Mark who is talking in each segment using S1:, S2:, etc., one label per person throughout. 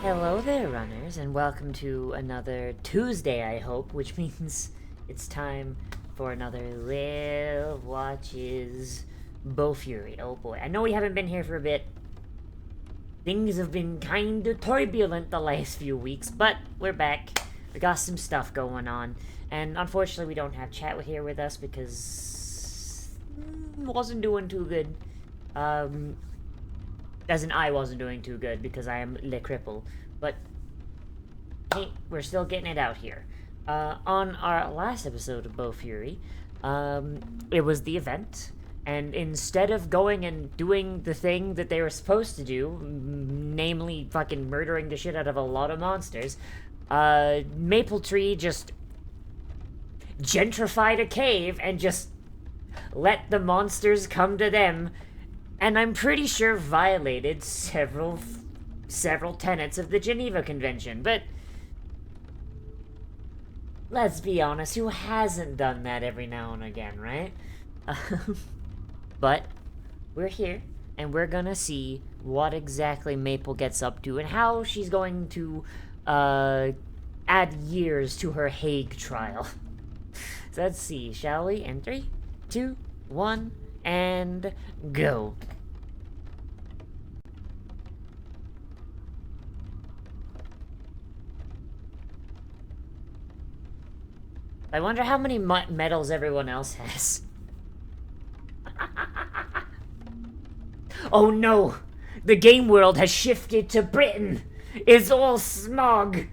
S1: Hello there, runners, and welcome to another Tuesday, I hope, which means it's time for another Live Watches Bofuri. Oh boy, I know we haven't been here for a bit. Things have been kinda turbulent the last few weeks, but we're back. We got some stuff going on, and unfortunately we don't have chat here with us because wasn't doing too good. As in, I wasn't doing too good because I am le cripple. But, hey, we're still getting it out here. On our last episode of Bofuri, it was the event, and instead of going and doing the thing that they were supposed to do, namely fucking murdering the shit out of a lot of monsters, Maple Tree just gentrified a cave and just let the monsters come to them, and I'm pretty sure violated several tenets of the Geneva Convention, but let's be honest, who hasn't done that every now and again, right? But we're here, and we're gonna see what exactly Maple gets up to and how she's going to add years to her Hague trial. So let's see, shall we? In 3, 2, 1, and go. I wonder how many medals everyone else has. Oh no! The game world has shifted to Britain! It's all smog!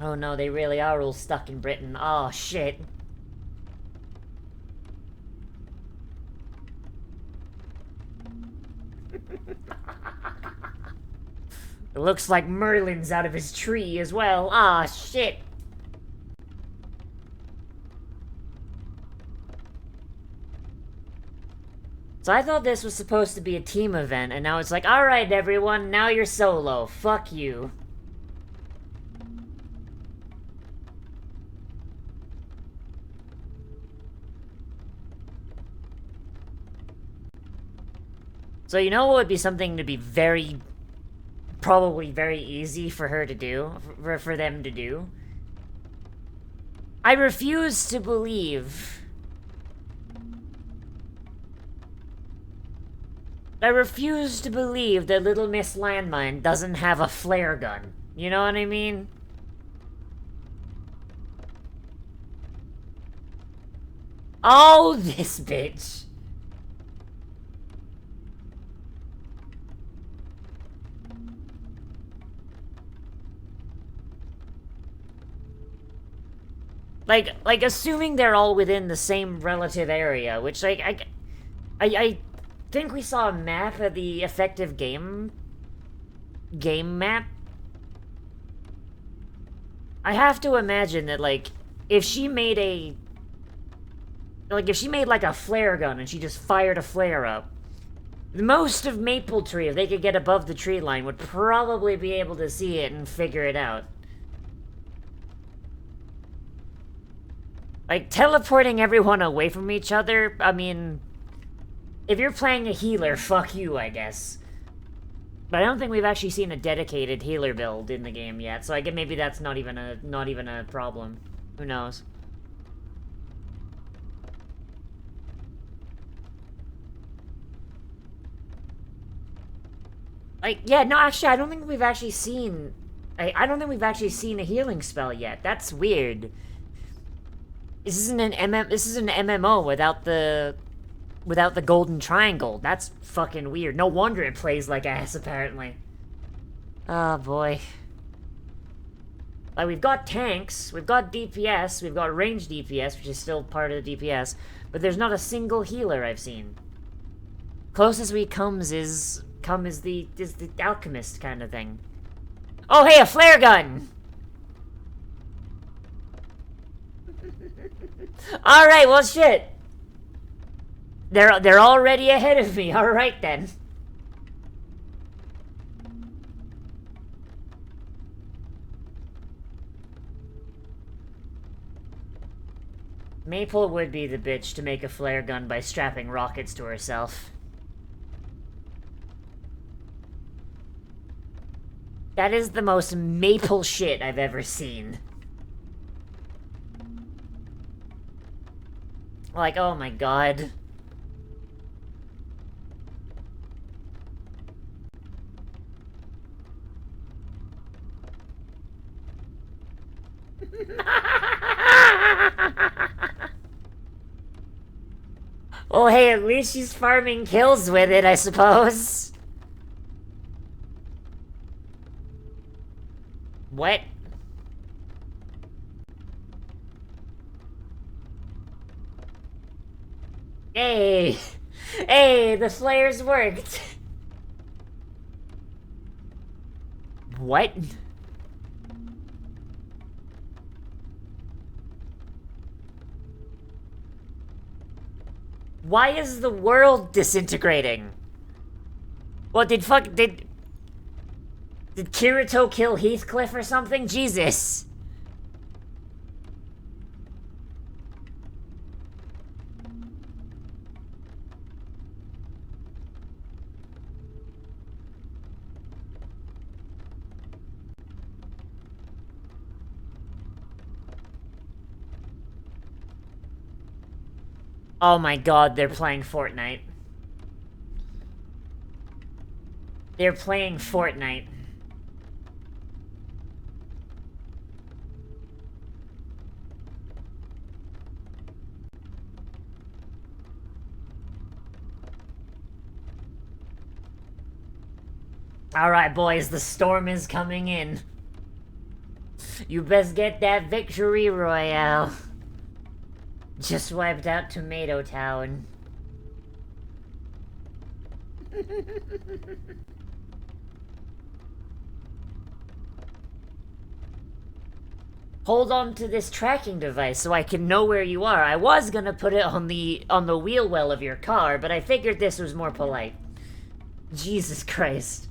S1: Oh no, they really are all stuck in Britain. Oh shit. It looks like Merlin's out of his tree as well. Ah, shit. So I thought this was supposed to be a team event, and now it's like, alright everyone, now you're solo. Fuck you. So you know what would be something to be probably very easy for her to do, for them to do? I refuse to believe that Little Miss Landmine doesn't have a flare gun. You know what I mean? Oh, this bitch. Like, assuming they're all within the same relative area, which, like, I think we saw a map of the effective game map. I have to imagine that, like, if she made like a flare gun and she just fired a flare up, most of Maple Tree, if they could get above the tree line, would probably be able to see it and figure it out. Like, teleporting everyone away from each other, I mean, if you're playing a healer, fuck you, I guess. But I don't think we've actually seen a dedicated healer build in the game yet, so I guess maybe that's not even a problem. Who knows? Like, yeah, no, actually, I don't think we've actually seen... I don't think we've actually seen a healing spell yet. That's weird. This isn't an MMO without the golden triangle. That's fucking weird. No wonder it plays like ass, apparently. Oh, boy. Like, we've got tanks, we've got DPS, we've got ranged DPS, which is still part of the DPS, but there's not a single healer I've seen. Closest we comes is the alchemist kind of thing. Oh, hey, a flare gun! Alright, well, shit. They're already ahead of me. Alright, then. Maple would be the bitch to make a flare gun by strapping rockets to herself. That is the most Maple shit I've ever seen. Like, oh my god. Well, hey, at least she's farming kills with it, I suppose. What? Hey! Hey, the flares worked! What? Why is the world disintegrating? What, did Kirito kill Heathcliff or something? Jesus! Oh my god, they're playing Fortnite. They're playing Fortnite. Alright, boys, the storm is coming in. You best get that victory royale. Just wiped out Tomato Town. Hold on to this tracking device so I can know where you are. I was gonna put it on the wheel well of your car, but I figured this was more polite. Jesus Christ.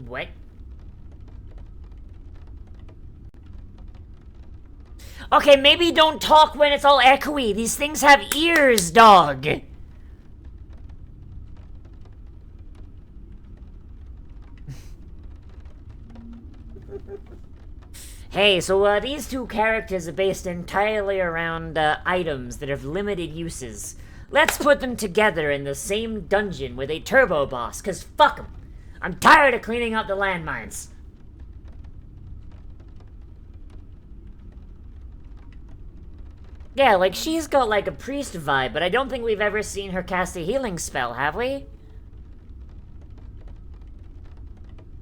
S1: What? Okay, maybe don't talk when it's all echoey. These things have ears, dog. Hey, so these two characters are based entirely around items that have limited uses. Let's put them together in the same dungeon with a turbo boss, cause fuck them. I'm tired of cleaning up the landmines. Yeah, like, she's got like a priest vibe, but I don't think we've ever seen her cast a healing spell, have we?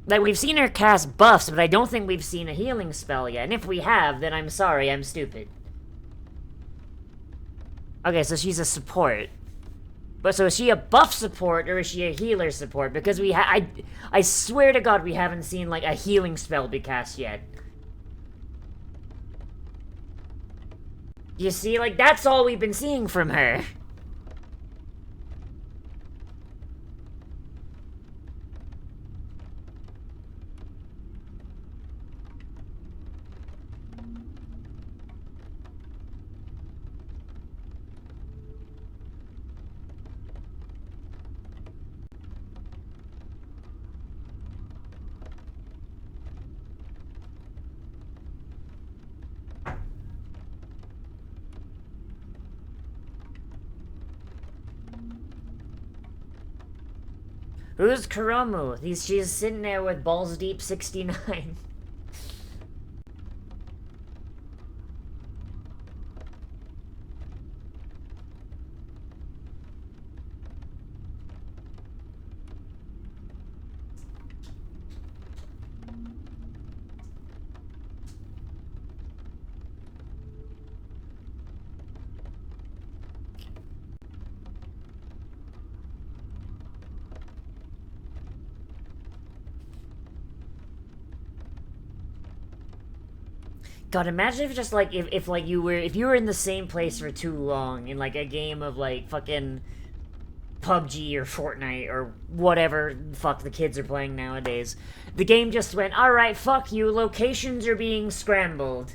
S1: Like, we've seen her cast buffs, but I don't think we've seen a healing spell yet. And if we have, then I'm sorry, I'm stupid. Okay, so she's a support. But so is she a buff support, or is she a healer support? Because I swear to God we haven't seen, like, a healing spell be cast yet. You see, like, that's all we've been seeing from her. Who's Kuromu? She's sitting there with Balls Deep 69. God, imagine if just like if like if you were in the same place for too long in like a game of like fucking PUBG or Fortnite or whatever fuck the kids are playing nowadays. The game just went, alright, fuck you, locations are being scrambled.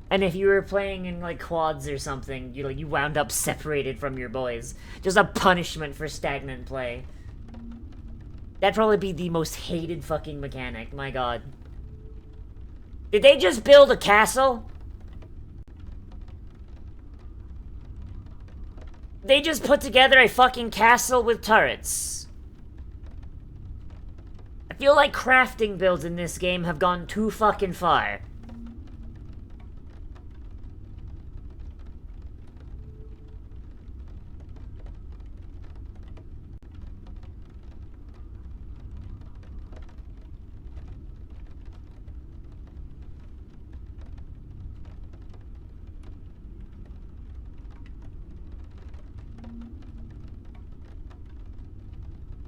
S1: And if you were playing in like quads or something, you wound up separated from your boys. Just a punishment for stagnant play. That'd probably be the most hated fucking mechanic, my god. Did they just build a castle? They just put together a fucking castle with turrets. I feel like crafting builds in this game have gone too fucking far.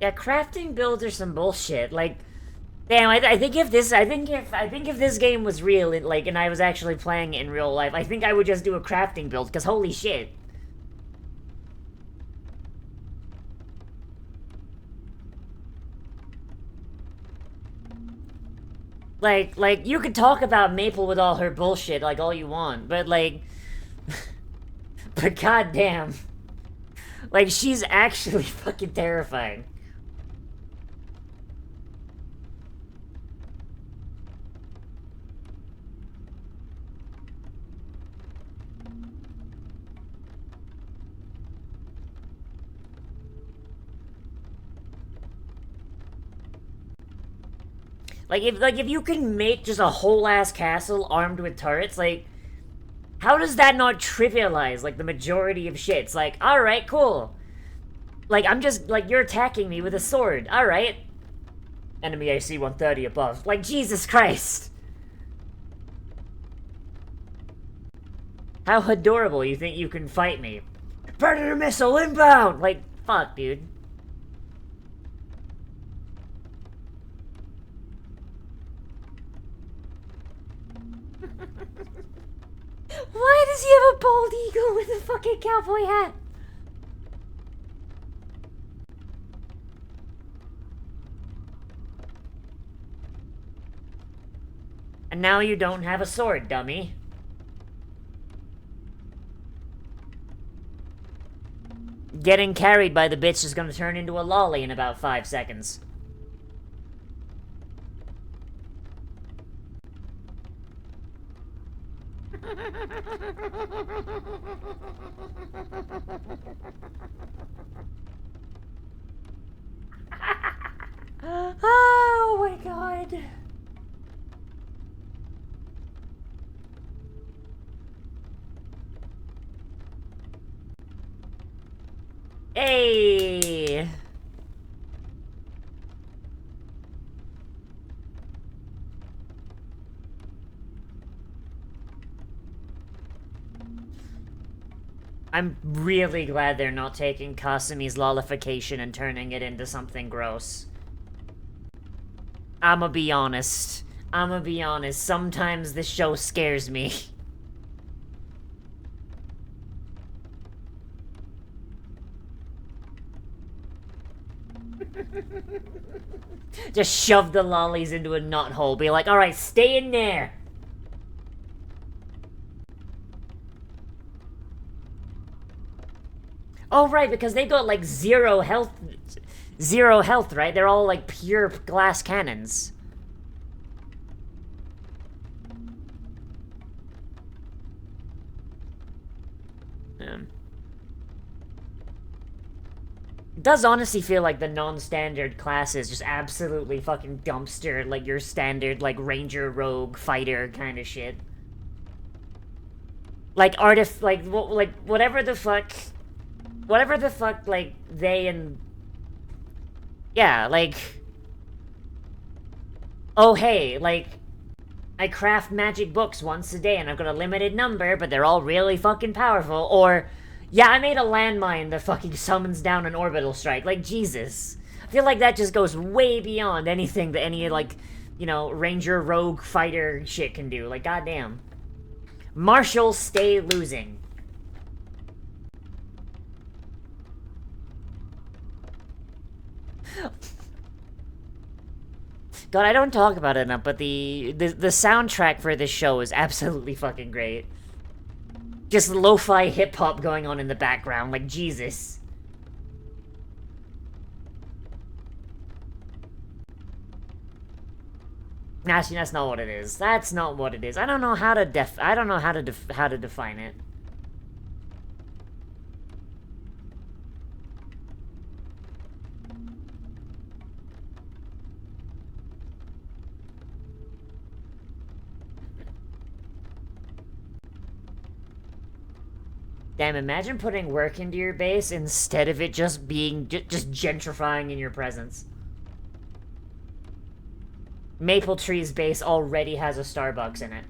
S1: Yeah, crafting builds are some bullshit. Like, damn, I think if this game was real, and I was actually playing it in real life, I think I would just do a crafting build. Cause holy shit. Like you could talk about Maple with all her bullshit like all you want, but like, but goddamn, like she's actually fucking terrifying. Like if you can make just a whole ass castle armed with turrets, like how does that not trivialize like the majority of shit? It's like, alright, cool. Like I'm just like you're attacking me with a sword. Alright. Enemy AC 130 above. Like Jesus Christ. How adorable you think you can fight me. Predator missile inbound! Like, fuck, dude. Why does he have a bald eagle with a fucking cowboy hat? And now you don't have a sword, dummy. Getting carried by the bitch is gonna turn into a lolly in about 5 seconds. Oh my god. Hey. I'm really glad they're not taking Kasumi's lollification and turning it into something gross. I'ma be honest. Sometimes this show scares me. Just shove the lollies into a knot hole. Be like, alright, stay in there. Oh, right, because they got, like, zero health, right? They're all, like, pure glass cannons. It does honestly feel like the non-standard classes just absolutely fucking dumpster, like, your standard, like, ranger, rogue, fighter kind of shit. Like, whatever the fuck, like, they and... Yeah, like... Oh, hey, like... I craft magic books once a day and I've got a limited number, but they're all really fucking powerful. Or, yeah, I made a landmine that fucking summons down an orbital strike. Like, Jesus. I feel like that just goes way beyond anything that any, like, you know, ranger, rogue, fighter shit can do. Like, goddamn. Marshall, stay losing. God, I don't talk about it enough, but the soundtrack for this show is absolutely fucking great. Just lo-fi hip-hop going on in the background, like, Jesus. Actually, that's not what it is. That's not what it is. I don't know how to define it. Damn, imagine putting work into your base instead of it just being just gentrifying in your presence. Maple Tree's base already has a Starbucks in it.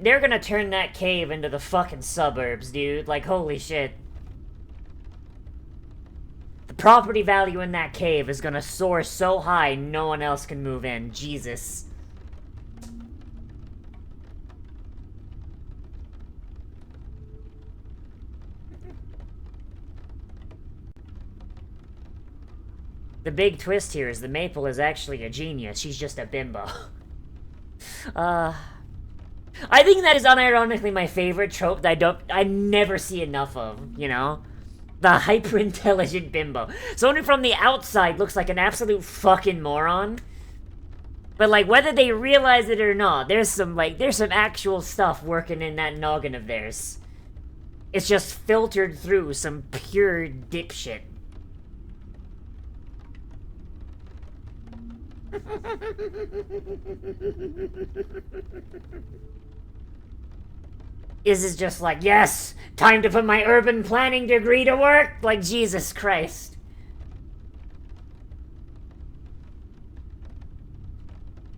S1: They're gonna turn that cave into the fucking suburbs, dude. Like, holy shit. The property value in that cave is gonna soar so high no one else can move in. Jesus. The big twist here is the Maple is actually a genius. She's just a bimbo. I think that is unironically my favorite trope that I never see enough of, you know? The hyper-intelligent bimbo. Someone from the outside looks like an absolute fucking moron. But, like, whether they realize it or not, there's some actual stuff working in that noggin of theirs. It's just filtered through some pure dipshit. Is just like, yes, time to put my urban planning degree to work? Like, Jesus Christ.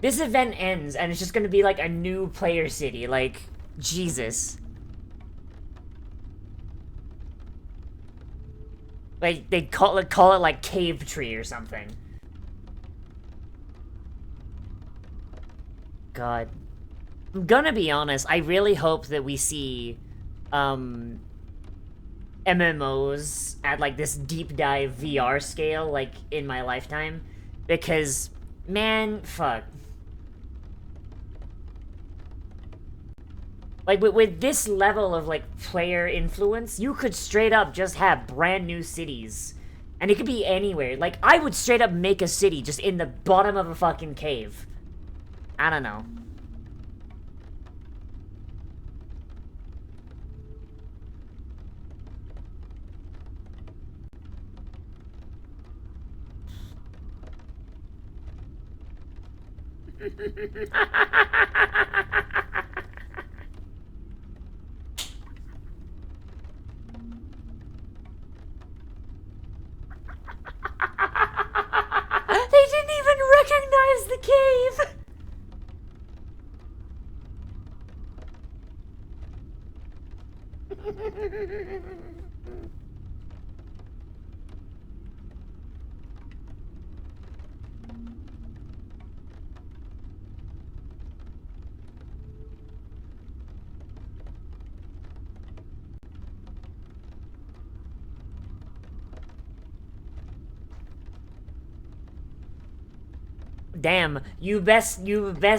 S1: This event ends, and it's just gonna be like a new player city, like, Jesus. Like, they call it like Cave Tree or something. God. I'm gonna be honest, I really hope that we see, MMOs at, like, this deep dive VR scale, like, in my lifetime. Because, man, fuck. Like, with this level of, like, player influence, you could straight up just have brand new cities. And it could be anywhere. Like, I would straight up make a city just in the bottom of a fucking cave. I don't know. They didn't even recognize the cave! Damn, you best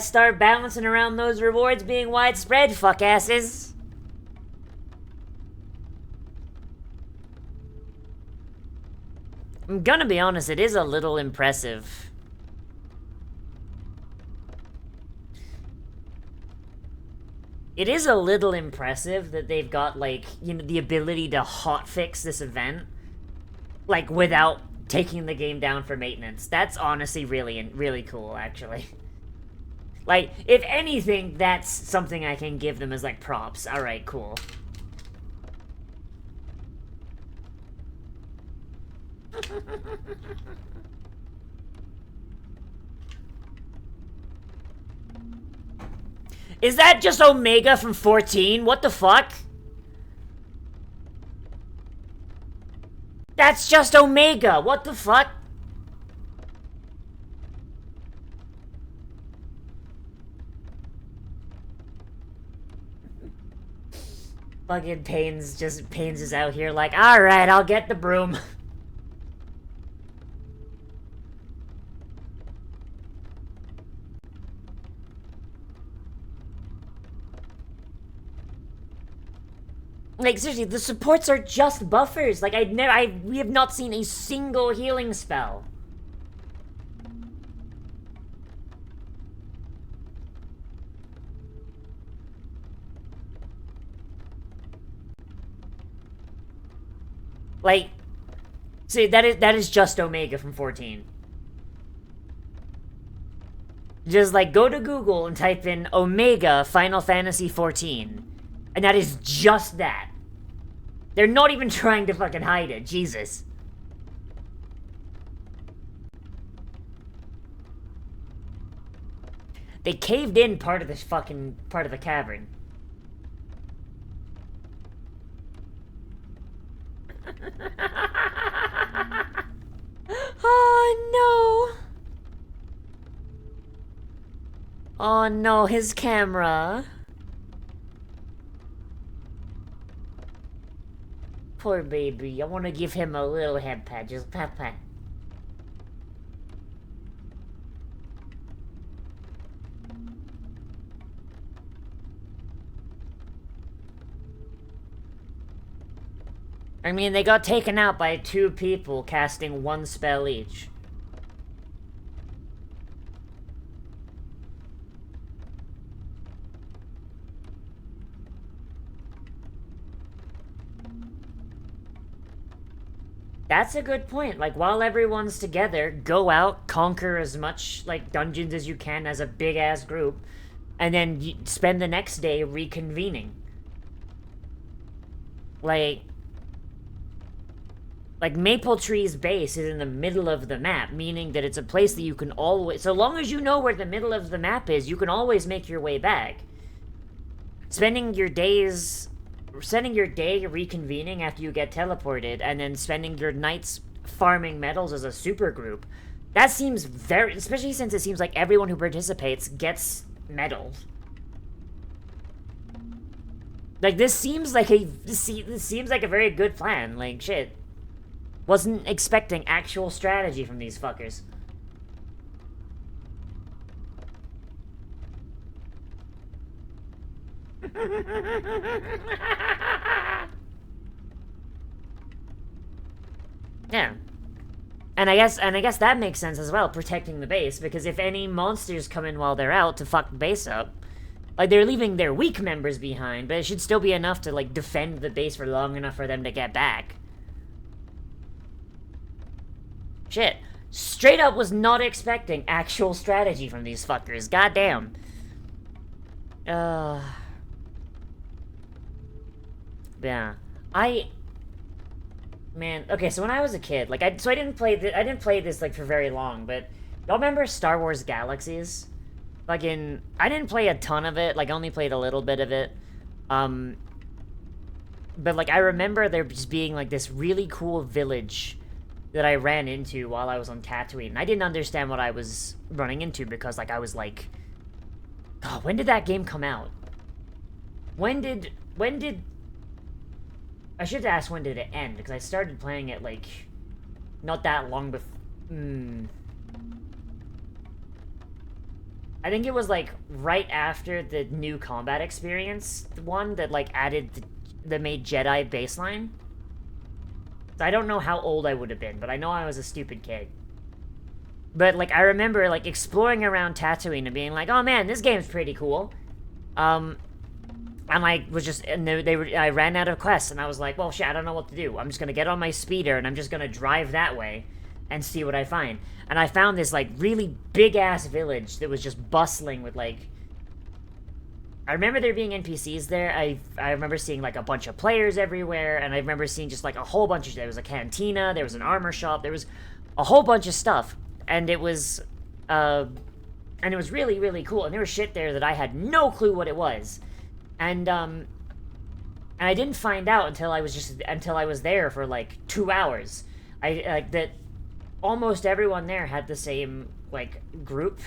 S1: start balancing around those rewards being widespread, fuckasses. I'm gonna be honest, it is a little impressive. It is a little impressive that they've got, like, you know, the ability to hotfix this event, like, without taking the game down for maintenance. That's honestly really cool, actually. Like, if anything, that's something I can give them as, like, props. Alright, cool. Is that just Omega from 14? What the fuck? That's just Omega! What the fuck? Fucking Pains is out here like, alright, I'll get the broom. Like, seriously, the supports are just buffers. Like, we have not seen a single healing spell. Like, see, that is just Omega from 14. Just, like, go to Google and type in Omega Final Fantasy 14. And that is just that. They're not even trying to fucking hide it. Jesus. They caved in part of the cavern. Oh no. Oh no, his camera. Poor baby. I want to give him a little head pat. Just pat pat. I mean, they got taken out by 2 people casting 1 spell each. That's a good point. Like, while everyone's together, go out, conquer as much, like, dungeons as you can as a big-ass group, and then spend the next day reconvening. Like, Maple Tree's base is in the middle of the map, meaning that it's a place that you can always... So long as you know where the middle of the map is, you can always make your way back. Spending your day reconvening after you get teleported, and then spending your nights farming medals as a super group, that seems very... Especially since it seems like everyone who participates gets medals. Like, this seems like a very good plan. Like, shit. Wasn't expecting actual strategy from these fuckers. Yeah. And I guess that makes sense as well, protecting the base, because if any monsters come in while they're out to fuck the base up, like, they're leaving their weak members behind, but it should still be enough to, like, defend the base for long enough for them to get back. Shit. Straight up was not expecting actual strategy from these fuckers. Goddamn. Yeah. Man, okay, so when I was a kid, like, I didn't play this, like, for very long, but y'all remember Star Wars Galaxies? Fucking, I didn't play a ton of it, like, I only played a little bit of it. But, like, I remember there just being, like, this really cool village that I ran into while I was on Tatooine. And I didn't understand what I was running into because, like, I was like... God, when did that game come out? When did... I should ask when did it end, because I started playing it, like, not that long before... I think it was, like, right after the new combat experience one that, like, that made Jedi baseline. So I don't know how old I would have been, but I know I was a stupid kid. But, like, I remember, like, exploring around Tatooine and being like, oh man, this game's pretty cool. And I was just, and I ran out of quests, and I was like, well, shit, I don't know what to do. I'm just gonna get on my speeder, and I'm just gonna drive that way. and see what I find. And I found this, like, really big-ass village that was just bustling with, like... I remember there being NPCs there. I remember seeing, like, a bunch of players everywhere, and I remember seeing just, like, a whole bunch of... There was a cantina, there was an armor shop, there was a whole bunch of stuff. And it was, really, really cool. And there was shit there that I had no clue what it was. And I didn't find out until I was there for, like, 2 hours. That almost everyone there had the same, like, group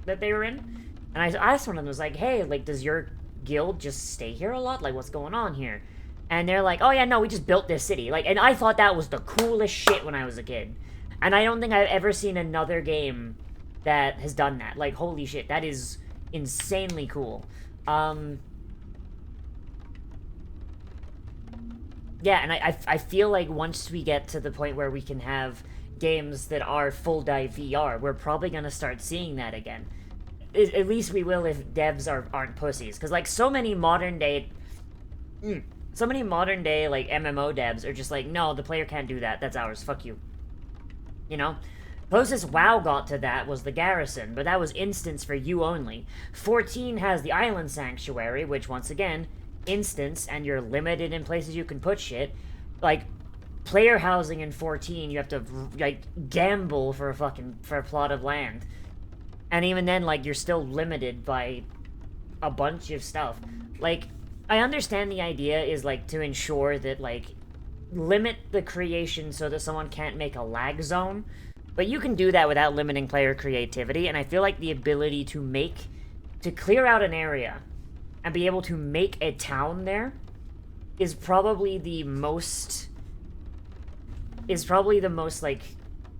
S1: that they were in. And I asked one of them, was like, hey, like, does your guild just stay here a lot? Like, what's going on here? And they're like, oh yeah, no, we just built this city. Like, and I thought that was the coolest shit when I was a kid. And I don't think I've ever seen another game that has done that. Like, holy shit, that is insanely cool. Yeah, and I feel like once we get to the point where we can have games that are full dive VR, we're probably gonna start seeing that again. At least we will if devs aren't pussies. Because, like, so many modern day, like, MMO devs are just like, no, the player can't do that. That's ours. Fuck you. You know? Closest WoW got to that was the Garrison, but that was instance for you only. 14 has the Island Sanctuary, which, once again, instance, and you're limited in places you can put shit. Like, player housing in 14, you have to, like, gamble for a plot of land. And even then, like, you're still limited by a bunch of stuff. Like, I understand the idea is, like, to ensure that, like, limit the creation so that someone can't make a lag zone. But you can do that without limiting player creativity, and I feel like the ability to clear out an area and be able to make a town there is probably the most, like,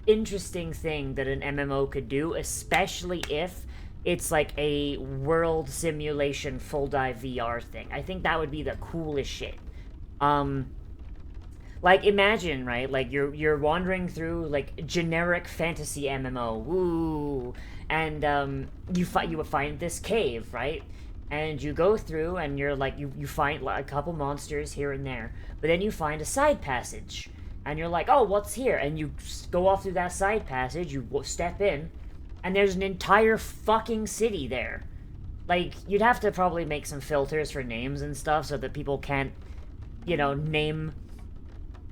S1: interesting thing that an MMO could do, especially if it's like a world simulation full dive VR thing. I think that would be the coolest shit. Like, imagine, right, like, you're wandering through, like, generic fantasy MMO, woo, and, you find this cave, right, and you go through, and you're, like, you find, like, a couple monsters here and there, but then you find a side passage, and you're like, oh, what's here, and you go off through that side passage, you step in, and there's an entire fucking city there. Like, you'd have to probably make some filters for names and stuff, so that people can't, you know, name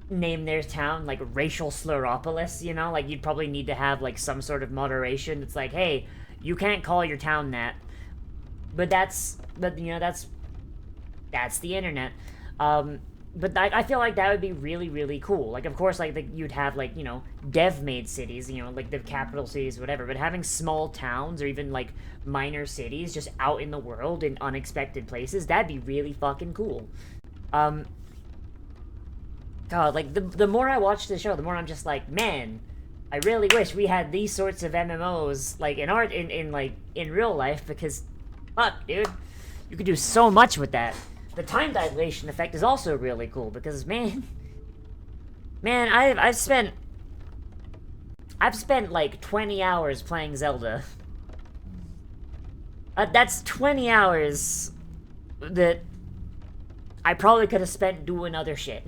S1: their town, like, Racial Slurropolis, you know? Like, you'd probably need to have, like, some sort of moderation. It's like, hey, you can't call your town that. But you know, that's the internet. But I feel like that would be really, really cool. Like, of course, like, you'd have, like, you know, dev-made cities, you know, like the capital cities, whatever. But having small towns or even, like, minor cities just out in the world in unexpected places, that'd be really fucking cool. God, like, the more I watch this show, the more I'm just like, man, I really wish we had these sorts of MMOs, like, in real life, because, fuck, dude, you could do so much with that. The time dilation effect is also really cool, because, man, I've spent, like, 20 hours playing Zelda. That's 20 hours that I probably could have spent doing other shit.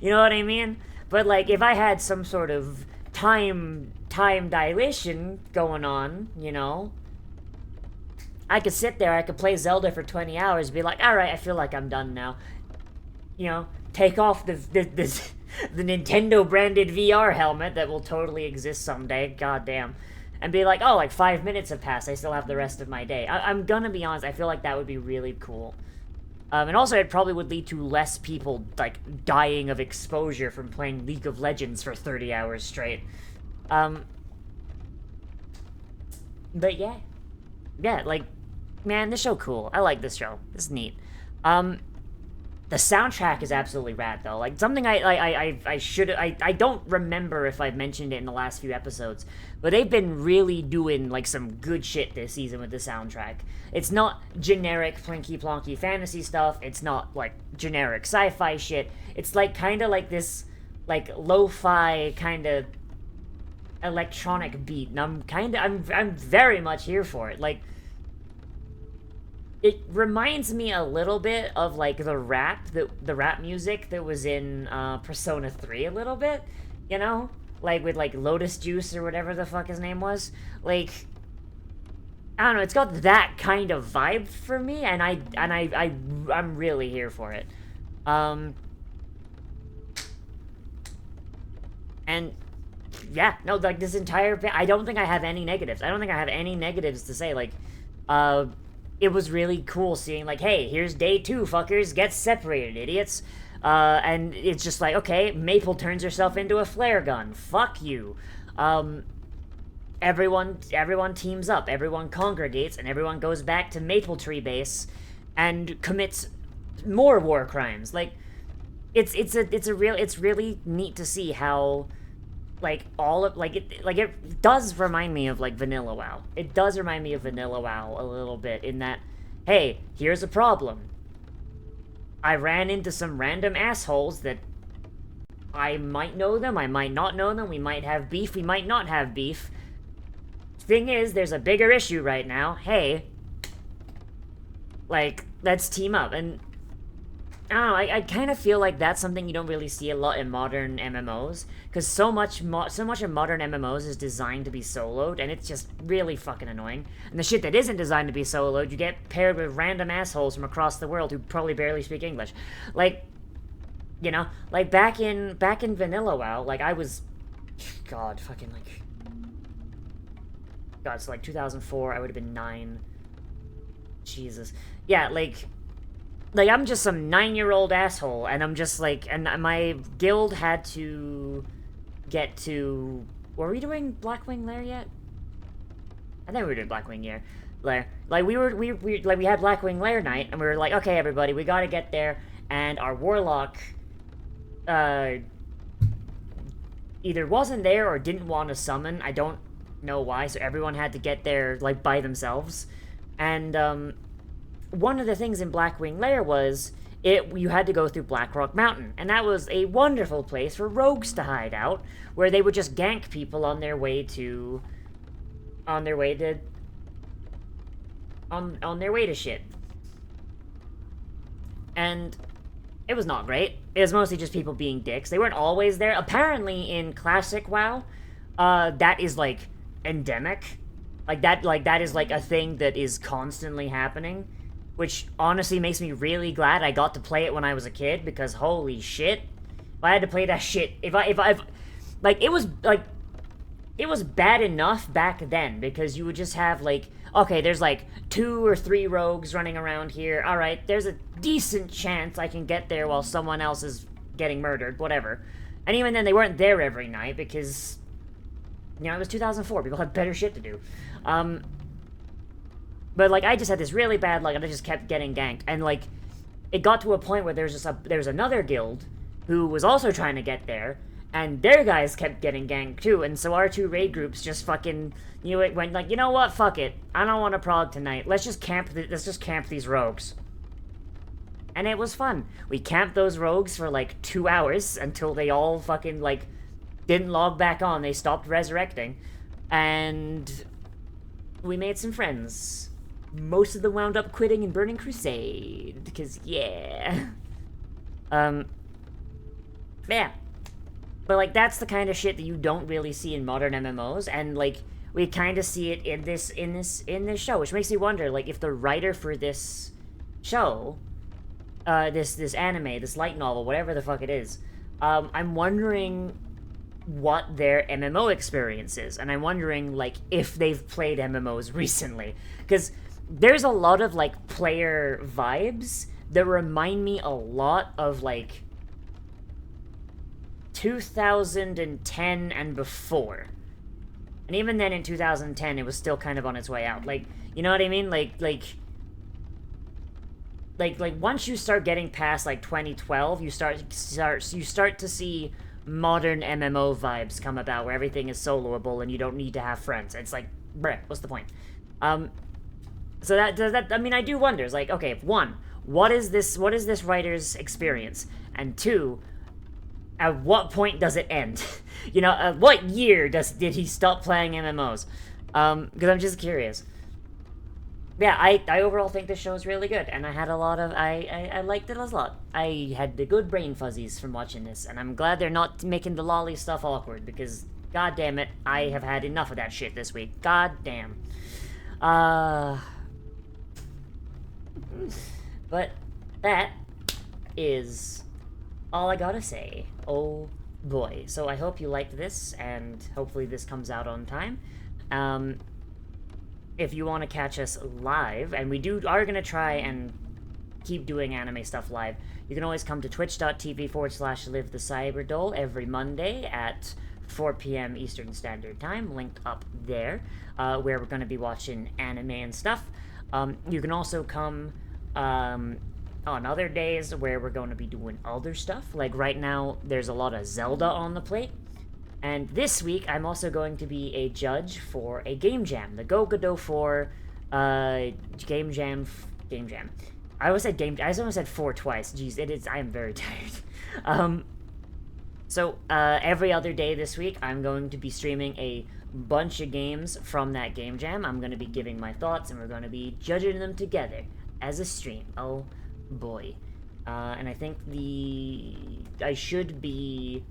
S1: You know what I mean? But, like, if I had some sort of time dilation going on, you know, I could sit there, I could play Zelda for 20 hours, and be like, alright, I feel like I'm done now. You know, take off the Nintendo-branded VR helmet that will totally exist someday, goddamn, and be like, oh, like, 5 minutes have passed, I still have the rest of my day. I'm gonna be honest, I feel like that would be really cool. And also, it probably would lead to less people, like, dying of exposure from playing League of Legends for 30 hours straight. But yeah. Yeah, like, man, this show cool. I like this show. This is neat. The soundtrack is absolutely rad, though. Like, something I don't remember if I've mentioned it in the last few episodes, but they've been really doing, like, some good shit this season with the soundtrack. It's not generic plinky-plonky fantasy stuff. It's not, like, generic sci-fi shit. It's, like, kind of like this, like, lo-fi kind of electronic beat, and I'm very much here for it. Like, it reminds me a little bit of, like, the rap music that was in Persona 3 a little bit, you know? like with like Lotus Juice or whatever the fuck his name was. Like, I don't know, it's got that kind of vibe for me, and I'm really here for it. And yeah, no, like this entire, I don't think I have any negatives. I don't think I have any negatives to say. Like, it was really cool seeing like, hey, here's day 2, fuckers, get separated, idiots. And it's just like, okay, Maple turns herself into a flare gun. Fuck you. Everyone teams up, everyone congregates, and everyone goes back to Maple Tree Base and commits more war crimes. Like, it's really neat to see how, like, all of, like, it does remind me of, like, Vanilla WoW. It does remind me of Vanilla WoW a little bit in that, hey, here's a problem. I ran into some random assholes that I might know them, I might not know them, we might have beef, we might not have beef. Thing is, there's a bigger issue right now. Hey, like, let's team up. And I don't know, I kind of feel like that's something you don't really see a lot in modern MMOs, because so much of modern MMOs is designed to be soloed, and it's just really fucking annoying. And the shit that isn't designed to be soloed, you get paired with random assholes from across the world who probably barely speak English. Like, you know, like back in Vanilla WoW, like I was, God, fucking like, God, so like 2004, I would have been 9. Jesus. Yeah, like I'm just some 9-year-old asshole, and I'm just like, and my guild had to get to, were we doing Blackwing Lair yet? I think we were doing Blackwing Lair. Like, we had Blackwing Lair night, and we were like, okay, everybody, we gotta get there, and our warlock, either wasn't there or didn't want to summon, I don't know why, so everyone had to get there, like, by themselves, and, one of the things in Blackwing Lair was you had to go through Blackrock Mountain, and that was a wonderful place for rogues to hide out, where they would just gank people on their way to shit. And it was not great. It was mostly just people being dicks. They weren't always there. Apparently in Classic WoW, that is like endemic. Like that is like a thing that is constantly happening. Which honestly makes me really glad I got to play it when I was a kid, because holy shit, if I had to play that shit, it was bad enough back then, because you would just have like, okay, there's like 2 or 3 rogues running around here, alright, there's a decent chance I can get there while someone else is getting murdered, whatever. And even then, they weren't there every night, because, you know, it was 2004, people had better shit to do. But, like, I just had this really bad luck, and I just kept getting ganked. And, like, it got to a point where there was another guild who was also trying to get there, and their guys kept getting ganked, too. And so our 2 raid groups just fucking, you know, it went like, you know what, fuck it. I don't want to prog tonight. Let's just camp these rogues. And it was fun. We camped those rogues for, like, 2 hours until they all fucking, like, didn't log back on. They stopped resurrecting. And we made some friends. Most of them wound up quitting and burning Crusade, because, yeah. Yeah. But, like, that's the kind of shit that you don't really see in modern MMOs, and, like, we kind of see it in this show, which makes me wonder, like, if the writer for this show, this anime, this light novel, whatever the fuck it is, I'm wondering what their MMO experience is, and I'm wondering, like, if they've played MMOs recently, because there's a lot of, like, player vibes that remind me a lot of, like, 2010 and before. And even then, in 2010, it was still kind of on its way out. Like, you know what I mean? Like, once you start getting past, like, 2012, you start to see modern MMO vibes come about, where everything is soloable and you don't need to have friends. It's like, bruh, what's the point? So that I mean, I do wonder. It's like, okay, 1, what is this writer's experience? And 2, at what point does it end? You know, at what year did he stop playing MMOs? Because I'm just curious. Yeah, I overall think this show is really good, and I had a lot of, I liked it a lot. I had the good brain fuzzies from watching this, and I'm glad they're not making the lolly stuff awkward, because God damn it, I have had enough of that shit this week. God damn. But that is all I gotta say. Oh boy. So I hope you liked this, and hopefully this comes out on time. If you want to catch us live, and we are gonna try and keep doing anime stuff live, you can always come to twitch.tv/livetheCyberdole every Monday at 4 p.m. Eastern Standard Time, linked up there, where we're going to be watching anime and stuff. You can also come on other days where we're going to be doing other stuff. Like right now, there's a lot of Zelda on the plate. And this week, I'm also going to be a judge for a game jam, the Go-Godot 4 game jam. I almost said 4 twice. Jeez, I am very tired. So, every other day this week, I'm going to be streaming a bunch of games from that game jam. I'm going to be giving my thoughts, and we're going to be judging them together as a stream. Oh, boy. And I think I should be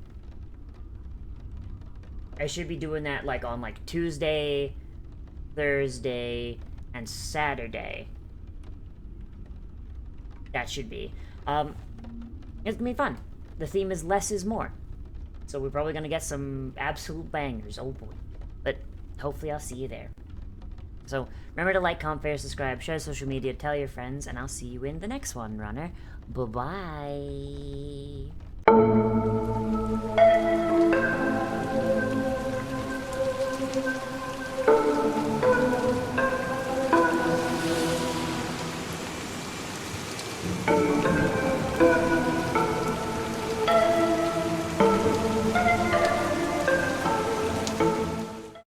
S1: doing that, like, on, like, Tuesday, Thursday, and Saturday. That should be. It's gonna be fun. The theme is less is more. So we're probably gonna get some absolute bangers. Oh boy. But hopefully I'll see you there. So remember to like, comment, favorite, subscribe, share social media, tell your friends, and I'll see you in the next one, runner. Bye-bye.